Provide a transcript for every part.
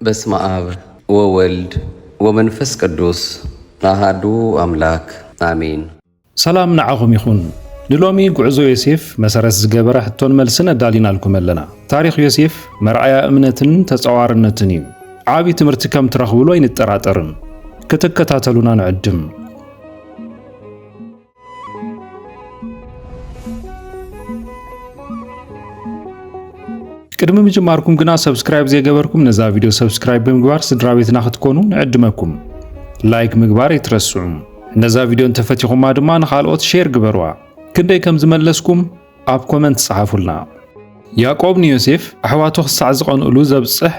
በስመ አብ ወወልድ ወመንፈስ ቅዱስ አሐዱ አምላክ አሜን። ሰላም ንዓኹም ይኹን። ንሎሚ ጉዕዞ ዮሴፍ መሰረት ዝገበረ ሕቶን መልስን ኣዳሊናልኩም ኣለና። ታሪኽ ዮሴፍ መርኣያ እምነትን ተጸዋርነትን እዩ። ዓብዪ ትምህርቲ ከም ትረኽብሉ ኣይንጠራጠርን። ክትከታተሉና ንዕድም። ቅድሚ ምጅማርኩም ግና ሰብስክራይብ ዘይገበርኩም ነዛ ቪድዮ ሰብስክራይብ ብምግባር ስድራ ቤትና ክትኮኑ ንዕድመኩም። ላይክ ምግባር ይትረስዑ። ነዛ ቪድዮ እንተፈቲኹማ ድማ ንኻልኦት ሼር ግበርዋ። ክንደይ ከም ዝመለስኩም ኣብ ኮመንት ጸሓፉልና። ያዕቆብ ንዮሴፍ ኣሕዋቱ ክሳዕ ዝቐንኡሉ ዘብጽሕ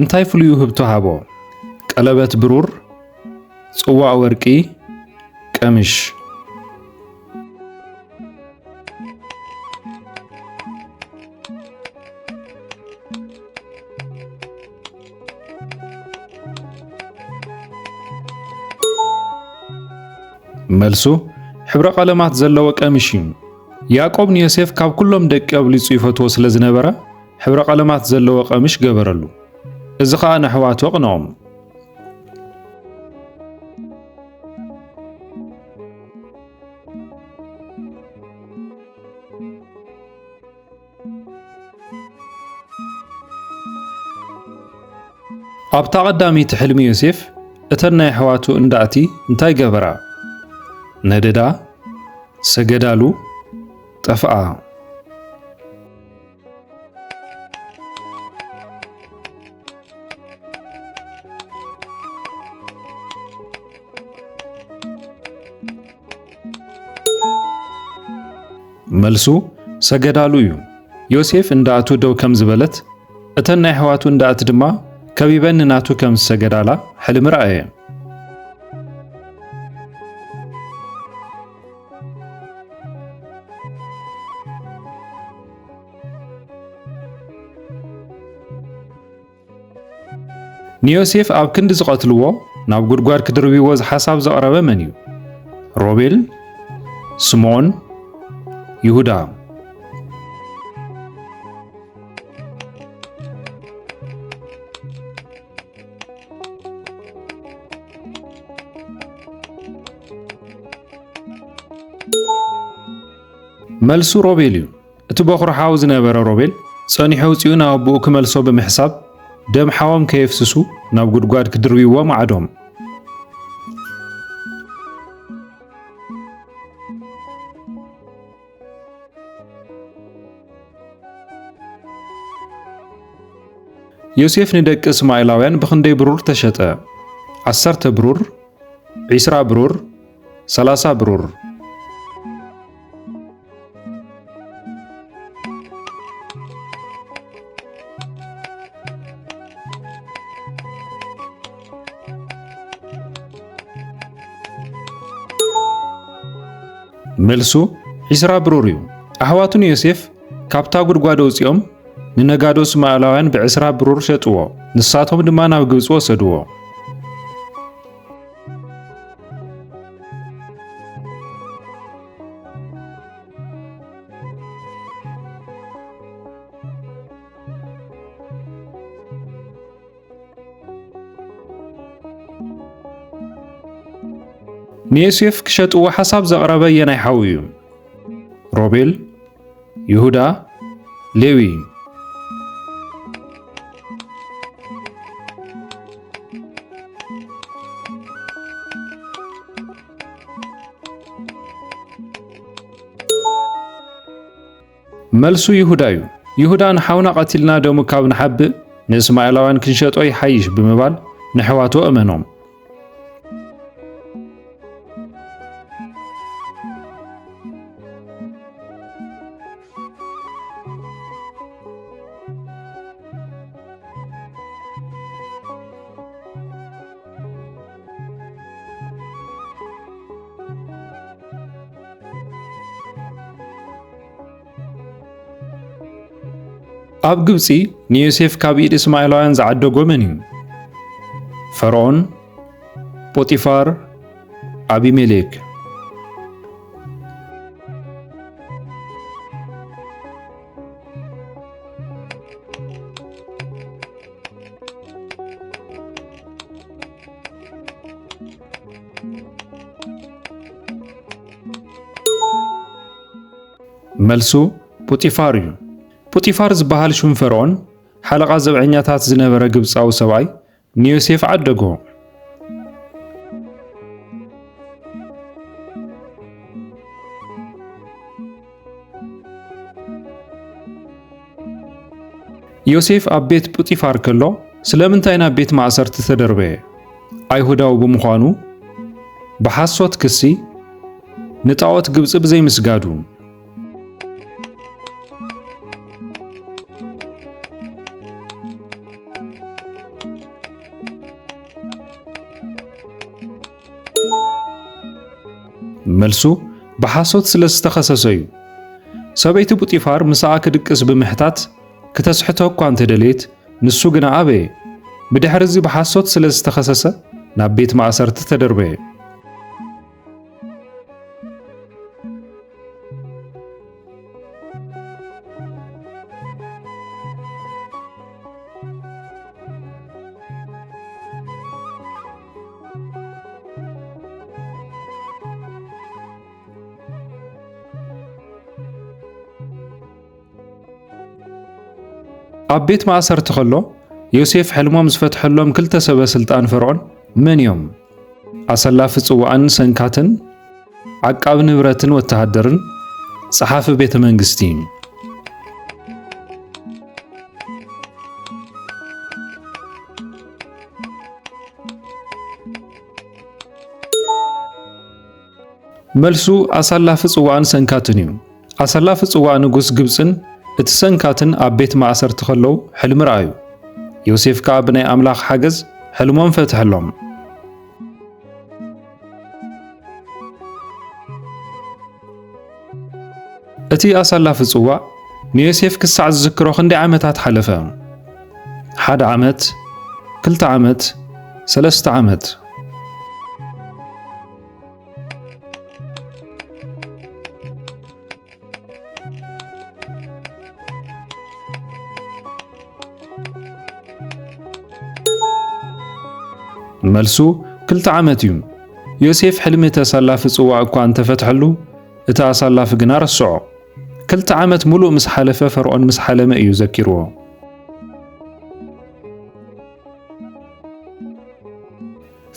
እንታይ ፍሉይ ውህብቶ ሃቦ? ቀለበት ብሩር፣ ጽዋዕ ወርቂ፣ ቀምሽ። መልሱ ሕብረ ቀለማት ዘለዎ ቀምሽ እዩ። ያዕቆብ ንዮሴፍ ካብ ኩሎም ደቂ ኣብሊጹ ይፈትዎ ስለ ዝነበረ ሕብረ ቀለማት ዘለዎ ቀምሽ ገበረሉ። እዚ ኸኣ ንኣሕዋቱ ኣቕንዖም። ኣብታ ቀዳሚት ሕልሚ ዮሴፍ እተን ናይ ኣሕዋቱ እንዳእቲ እንታይ ገበራ? ነደዳ፣ ሰገዳሉ፣ ጠፍኣ። መልሱ ሰገዳሉ እዩ። ዮሴፍ እንዳእቱ ደው ከም ዝበለት እተን ናይ ኣሕዋቱ እንዳእቲ ድማ ከቢበን ናቱ ከም ዝሰገዳላ ሕልሚ ረአየ። ንዮሴፍ ኣብ ክንዲ ዝቐትልዎ ናብ ጉድጓድ ክድርብይዎ ዝሓሳብ ዘቕረበ መን እዩ? ሮቤል፣ ስምዖን፣ ይሁዳ። መልሱ ሮቤል እዩ። እቲ በኹሪ ሓው ዝነበረ ሮቤል ጸኒሑ ውፅኡ ናብ ኣቦኡ ክመልሶ ብምሕሳብ ደም ሓዎም ከየፍስሱ ናብ ጉድጓድ ክድርብይዎም ዓዶም። ዮሴፍ ንደቂ እስማኤላውያን ብኽንደይ ብሩር ተሸጠ? 10 ብሩር፣ 20 ብሩር፣ 30 ብሩር። መልሱ 20 ብሩር እዩ። ኣሕዋቱ ዮሴፍ ካብታ ጉድጓድ ወፂኦም ንነጋዶ እስማኤላውያን ብ20 ብሩር ሸጥዎ። ንሳቶም ድማ ናብ ግብፂ ወሰድዎ። ንዮሴፍ ክሸጥዎ ሓሳብ ዘቕረበ የናይ ሓዊ እዩ? ሮቤል፣ ይሁዳ፣ ሌዊ። መልሱ ይሁዳ እዩ። ይሁዳ ንሓውና ቀቲልና ደሙ ካብ ንሓብእ ንእስማኤላውያን ክንሸጦ ይሓይሽ ብምባል ንኣሕዋቱ እመኖም። ኣብ ግብፂ ንዮሴፍ ካብ ኢድ እስማኤላውያን ዝዓደጎ መን እዩ? ፈርዖን፣ ጶጢፋር፣ አቢሜሌክ። መልሱ ጶጢፋር እዩ። ጶጢፋር ዝበሃል ሹም ፈርዖን ሓለቓ ዘብዐኛታት ዝነበረ ግብፃዊ ሰብኣይ ንዮሴፍ ዓደጎ። ዮሴፍ ኣብ ቤት ጶጢፋር ከሎ ስለምንታይ ናብ ቤት ማእሰርቲ ተደርበየ? ኣይሁዳዊ ብምዃኑ፣ ብሓሶት ክሲ፣ ንጣዖት ግብፂ ብዘይምስጋዱ። መልሱ ብሓሶት ስለ ዝተኸሰሰ እዩ። ሰበይቲ ጶጢፋር ምስኣ ክድቅስ ብምሕታት ክተስሕቶ እኳ እንተደልየት ንሱ ግና ኣበየ። ብድሕሪ እዚ ብሓሶት ስለ ዝተኸሰሰ ናብ ቤት ማእሰርቲ ተደርበየ። ኣብ ቤት ማእሰርቲ ከሎ ዮሴፍ ሕልሞም ዝፈትሐሎም ክልተ ሰበ ስልጣን ፈርዖን መን እዮም? ኣሰላፊ ጽዋዕን ሰንካትን፣ ዓቃቢ ንብረትን ወተሃደርን፣ ጸሓፊ ቤተ መንግስቲ። መልሱ ኣሰላፊ ጽዋዕን ሰንካትን እዩ። ኣሰላፊ ጽዋዕ ንጉስ ግብፅን እቲ ሰንካትን ኣብ ቤት ማእሰርቲ ከለዉ ሕልሚ ረኣዩ። ዮሴፍ ከዓ ብናይ ኣምላኽ ሓገዝ ሕልሞም ፈትሐሎም። እቲ ኣሰላፊ ጽዋዕ ንዮሴፍ ክሳዕ ዝዝክሮ ክንደይ ዓመታት ሓለፈ? 1 ዓመት፣ 2 ዓመት፣ 3 ዓመት? መልሱ 2 ዓመት እዩ። ዮሴፍ ሕልሚ እቲ ኣሰላፊ ጽዋዕ እኳ እንተፈትሐሉ እቲ ኣሰላፊ ግና ረስዖ። 2 ዓመት ሙሉእ ምስ ሓለፈ ፈርዖን ምስ ሓለመ እዩ ዘኪርዎ።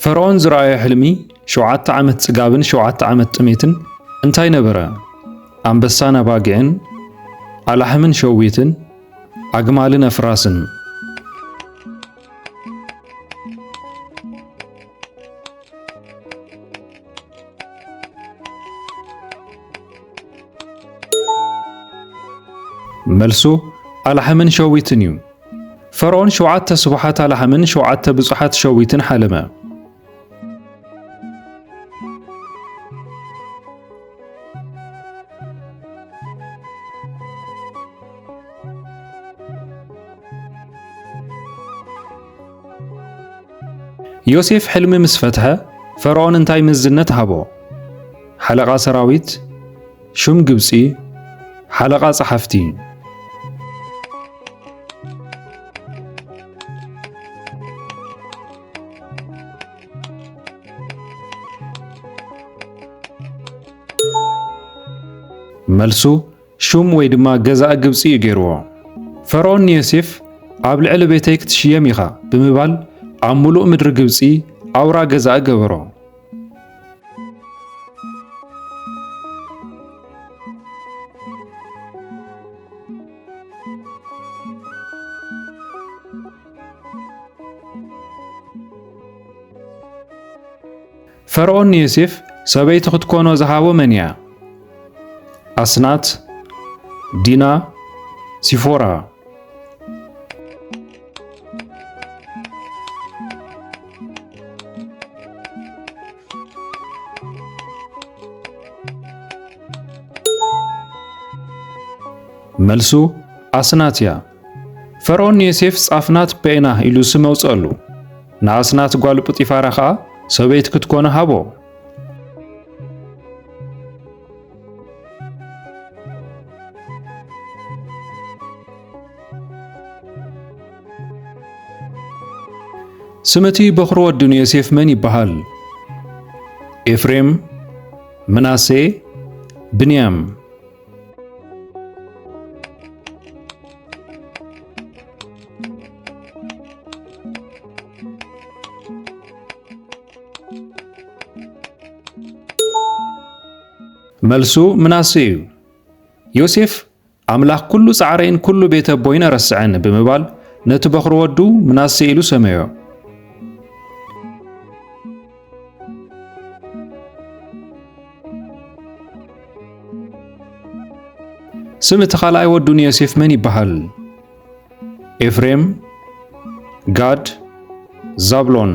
ፈርዖን ዝረኣዮ ሕልሚ 7 ዓመት ጽጋብን 7 ዓመት ጥሜትን እንታይ ነበረ? ኣንበሳን ኣባጊዕን፣ ኣላሕምን ሸዊትን፣ ኣግማልን ኣፍራስን። መልሱ ኣላሕምን ሸዊትን እዩ። ፈርዖን 7 ስቡሓት ኣላሕምን 7 ብጹሓት ሸዊትን ሓለመ። ዮሴፍ ሕልሚ ምስ ፈትሐ ፈርዖን እንታይ ምዝነት ሃቦ? ሓለቓ ሰራዊት፣ ሹም ግብፂ፣ ሓለቓ ጸሓፍቲ። መልሱ ሹም ወይ ድማ ገዛእ ግብፂ እዩ ገይርዎ። ፈርዖን ንዮሴፍ ኣብ ልዕሊ ቤተይ ክትሽየም ኢኻ ብምባል ኣብ ሙሉእ ምድሪ ግብፂ ኣውራ ገዛእ ገበሮ። ፈርዖን ንዮሴፍ ሰበይቲ ክትኮኖ ዝሃቦ መን እያ? ኣስናት፣ ዲና፣ ሲፎራ። መልሱ ኣስናት እያ። ፈርዖን ንዮሴፍ ጻፍናት ፔና ኢሉ ስም ኣውፅአሉ። ንኣስናት ጓል ጶጢፋራ ከዓ ሰበይቲ ክትኮነ ሃቦ። ስመቲ በኩር ወዲ ንዮሴፍ መን ይበሃል? ኤፍሬም፣ ምናሴ፣ ብንያም። መልሱ ምናሴ እዩ። ዮሴፍ ኣምላኽ ኩሉ ጻዕረይን ኩሉ ቤተ ቦይነ ረስዐን ብምባል ነቲ በኽሪ ወዱ ምናሴ ኢሉ ሰመዮ። ስም እቲ ካልኣይ ወዱ ንዮሴፍ መን ይበሃል? ኤፍሬም፣ ጋድ፣ ዛብሎን።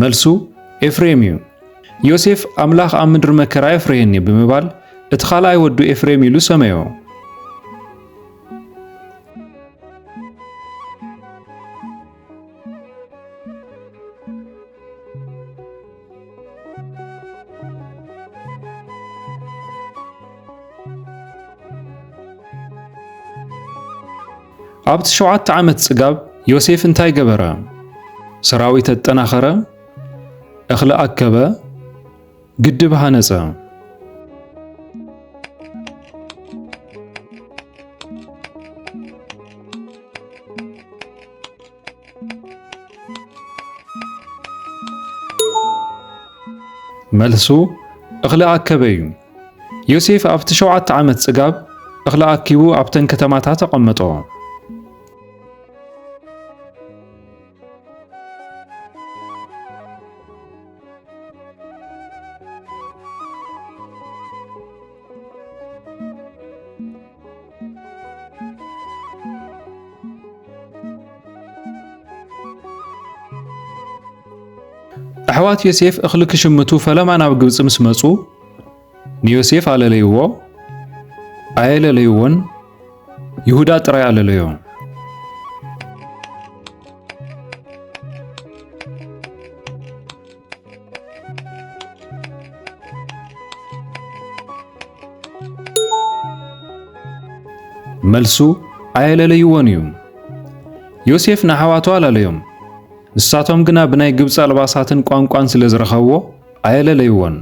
መልሱ ኤፍሬም እዩ። ዮሴፍ ኣምላኽ ኣብ ምድሪ መከራ የፍርየኒ ብምባል እቲ ካልኣይ ወዱ ኤፍሬም ኢሉ ሰመዮ። ኣብቲ 7 ዓመት ጽጋብ ዮሴፍ እንታይ ገበረ? ሰራዊት አጠናኸረ፣ እኽሊ ኣከበ፣ ግድብ ሃነጸ። መልሱ እኽሊ ኣከበ እዩ። ዮሴፍ ኣብቲ 7 ዓመት ጽጋብ እኽሊ ኣኪቡ ኣብተን ከተማታት ተቐመጦ። ኣሕዋት ዮሴፍ እኽሊ ክሽምቱ ፈለማ ናብ ግብፂ ምስ መጹ ንዮሴፍ ኣለለይዎ፣ ኣየለለይዎን፣ ይሁዳ ጥራይ ኣለለዮ። መልሱ ኣየለለይዎን እዩ። ዮሴፍ ንኣሕዋቱ ኣለለዮም፣ ንሳቶም ግና ብናይ ግብፂ ኣልባሳትን ቋንቋን ስለ ዝረኸብዎ ኣየለለይዎን።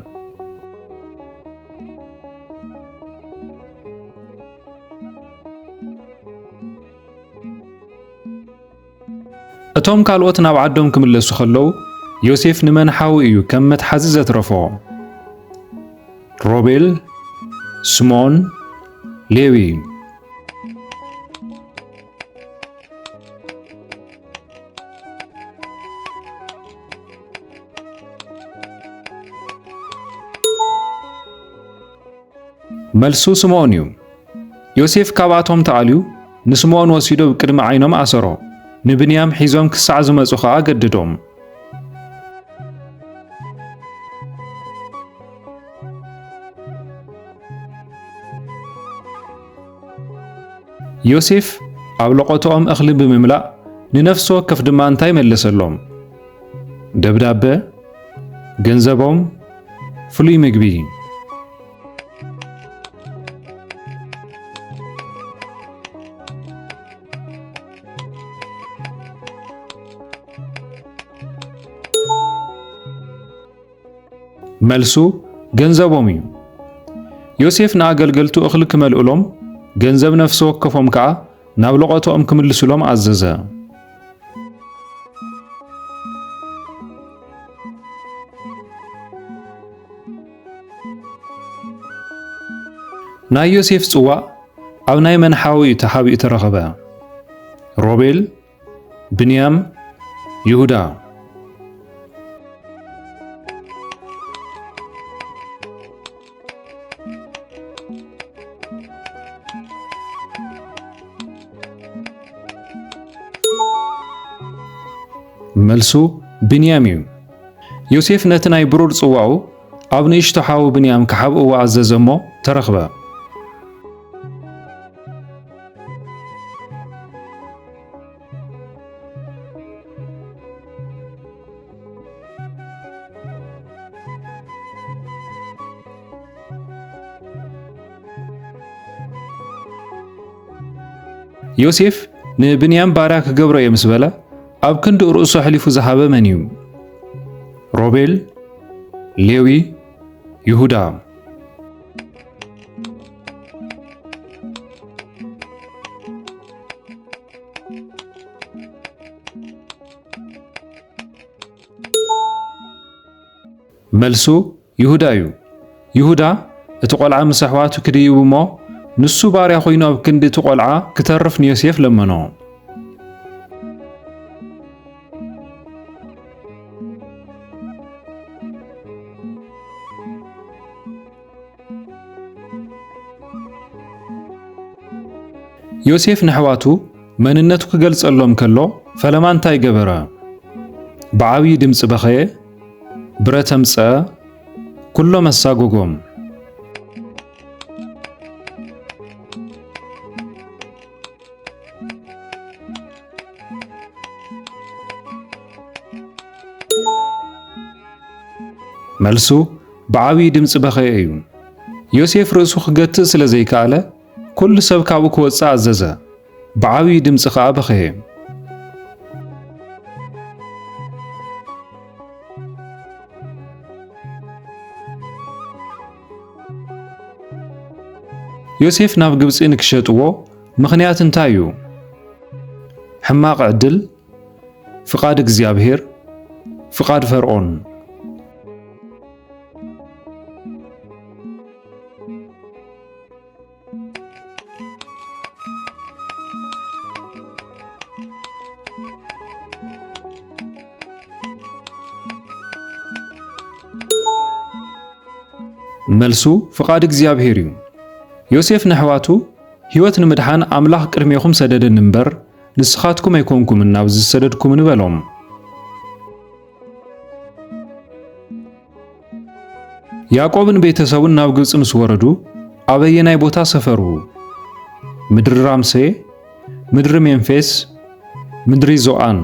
እቶም ካልኦት ናብ ዓዶም ክምለሱ ከለዉ ዮሴፍ ንመንሓዊ እዩ ከም መትሓዚ ዘትረፎ። ሮቤል፣ ስምዖን፣ ሌዊ። መልሱ ስምዖን እዩ። ዮሴፍ ካብኣቶም ተኣልዩ ንስምዖን ወሲዶ ብቅድሚ ዓይኖም ኣሰሮ። ንብንያም ሒዞም ክሳዕ ዝመጹ ኸዓ ገድዶም። ዮሴፍ ኣብ ለቆቶኦም እኽሊ ብምምላእ ንነፍሲ ወከፍ ድማ እንታይ መለሰሎም? ደብዳቤ፣ ገንዘቦም፣ ፍሉይ ምግቢ። መልሱ ገንዘቦም እዩ። ዮሴፍ ንኣገልገልቱ እኽሊ ክመልኡሎም ገንዘብ ነፍሲ ወከፎም ከዓ ናብ ለቆቶኦም ክምልሱሎም ኣዘዘ። ናይ ዮሴፍ ጽዋዕ ኣብ ናይ መንሓዊ እዩ ተሓቢኡ ተረኸበ። ሮቤል፣ ብንያም፣ ይሁዳ። መልሱ ብንያም እዩ። ዮሴፍ ነቲ ናይ ብሩር ጽዋዑ ኣብ ንእሽቶ ሓዊ ብንያም ክሓብእዎ ኣዘዘ እሞ ተረኽበ። ዮሴፍ ንብንያም ባርያ ክገብሮ እየ ምስ በለ ኣብ ክንዲ ርእሱ ሕሊፉ ዝሃበ መን እዩ? ሮቤል፣ ሌዊ፣ ይሁዳ። መልሱ ይሁዳ እዩ። ይሁዳ እቲ ቆልዓ ምስ ኣሕዋቱ ክድይቡ እሞ ንሱ ባርያ ኮይኑ ኣብ ክንዲ እቲ ቆልዓ ክተርፍ ንዮሴፍ ለመኖ። ዮሴፍ ንሕዋቱ መንነቱ ክገልጸሎም ከሎ ፈለማ እንታይ ገበረ? ብዓብዪ ድምፂ በኸየ፣ ብረት ኣምፀአ፣ ኩሎም ኣሳጎጎም። መልሱ ብዓብዪ ድምፂ በኸየ እዩ። ዮሴፍ ርእሱ ክገትእ ስለ ዘይከኣለ ኩሉ ሰብ ካብኡ ክወፅእ ኣዘዘ። ብዓብዪ ድምፂ ከዓ በኸየ። ዮሴፍ ናብ ግብፂ ንክሸጥዎ ምኽንያት እንታይ እዩ? ሕማቕ ዕድል፣ ፍቓድ እግዚኣብሔር፣ ፍቓድ ፈርዖን። መልሱ ፍቓድ እግዚኣብሔር እዩ። ዮሴፍ ንሕዋቱ ሕይወት ንምድሓን ኣምላኽ ቅድሜኹም ሰደደኒ እምበር ንስኻትኩም ኣይኮንኩምን ናብ ዝሰደድኩምን በሎም። ያዕቆብን ቤተሰቡን ናብ ግብፂ ምስ ወረዱ ኣበየናይ ቦታ ሰፈሩ? ምድሪ ራምሴ፣ ምድሪ ሜምፌስ፣ ምድሪ ዞኣን።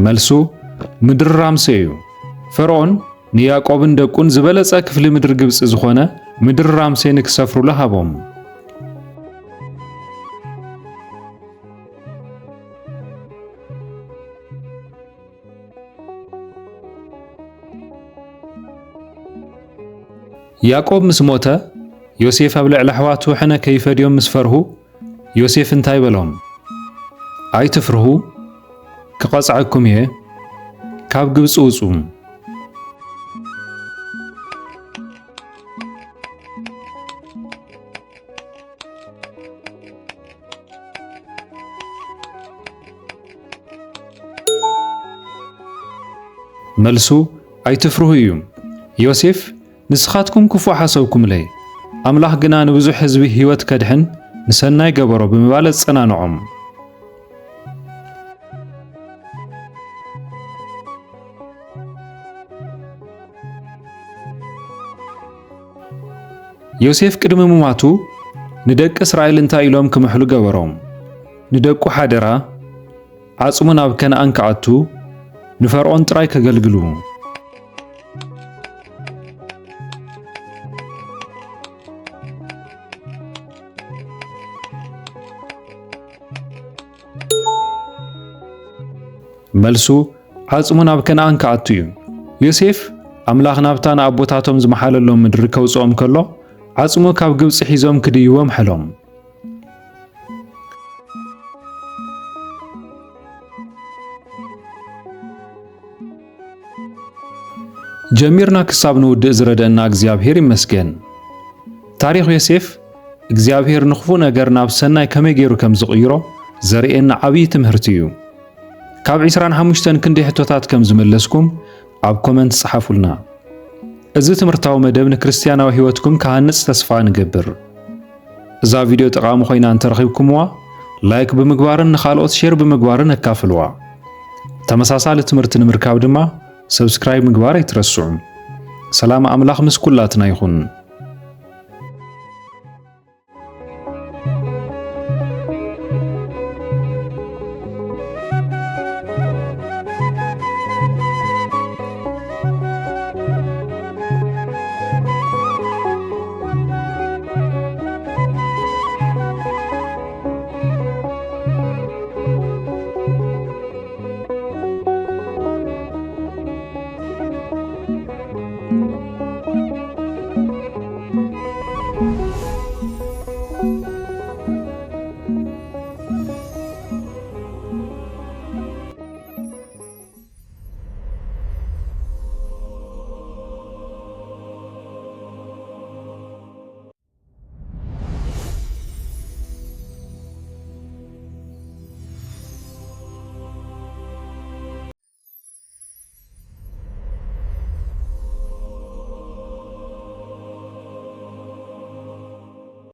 መልሱ ምድሪ ራምሴ እዩ። ፈርዖን ንያዕቆብን ደቁን ዝበለጸ ክፍሊ ምድሪ ግብፂ ዝኾነ ምድሪ ራምሴ ንክሰፍሩሉ ሃቦም። ያዕቆብ ምስ ሞተ ዮሴፍ ኣብ ልዕሊ ኣሕዋቱ ሕነ ከይፈድዮም ምስ ፈርሁ ዮሴፍ እንታይ በሎም? ኣይትፍርሁ፣ ክቐጽዐኩም እየ፣ ካብ ግብፂ ውፁ። መልሱ ኣይትፍርሁ እዩ። ዮሴፍ ንስኻትኩም ክፉእ ሓሰብኩምለይ፣ ኣምላኽ ግና ንብዙሕ ህዝቢ ህይወት ከድሕን ንሰናይ ገበሮ ብምባል ጸናንዖም። ዮሴፍ ቅድሚ ምማቱ ንደቂ እስራኤል እንታይ ኢሎም ክምሕሉ ገበሮም? ንደቁ ሓደራ፣ ዓጽሙ ናብ ከነኣን ክኣቱ፣ ንፈርዖን ጥራይ ከገልግሉ። መልሱ ዓጽሙ ናብ ከነኣን ክኣቱ እዩ። ዮሴፍ ኣምላኽ ናብታ ንኣቦታቶም ዝመሓለሎም ምድሪ ከውፅኦም ከሎ ዓጽሙ ካብ ግብፂ ሒዞም ክድይዎም ሕሎም። ጀሚርና ክሳብ ንውድእ ዝረደአና እግዚአብሔር ይመስገን። ታሪኽ ዮሴፍ እግዚአብሔር ንኽፉእ ነገር ናብ ሰናይ ከመይ ገይሩ ከም ዝቕይሮ ዘርእየና ዓብዪ ትምህርቲ እዩ። ካብ 25 ክንደይ ሕቶታት ከም ዝመለስኩም ኣብ ኮመንት ጽሓፉልና። እዚ ትምህርታዊ መደብ ንክርስቲያናዊ ህይወትኩም ካሃንጽ ተስፋ ንገብር። እዛ ቪድዮ ጠቓሚ ኮይና እንተረኺብኩምዋ ላይክ ብምግባርን ንኻልኦት ሼር ብምግባርን ኣካፍልዋ። ተመሳሳሊ ትምህርቲ ንምርካብ ድማ ሰብስክራይብ ምግባር ኣይትረስዑ። ሰላም ኣምላኽ ምስ ኩላትና ይኹን።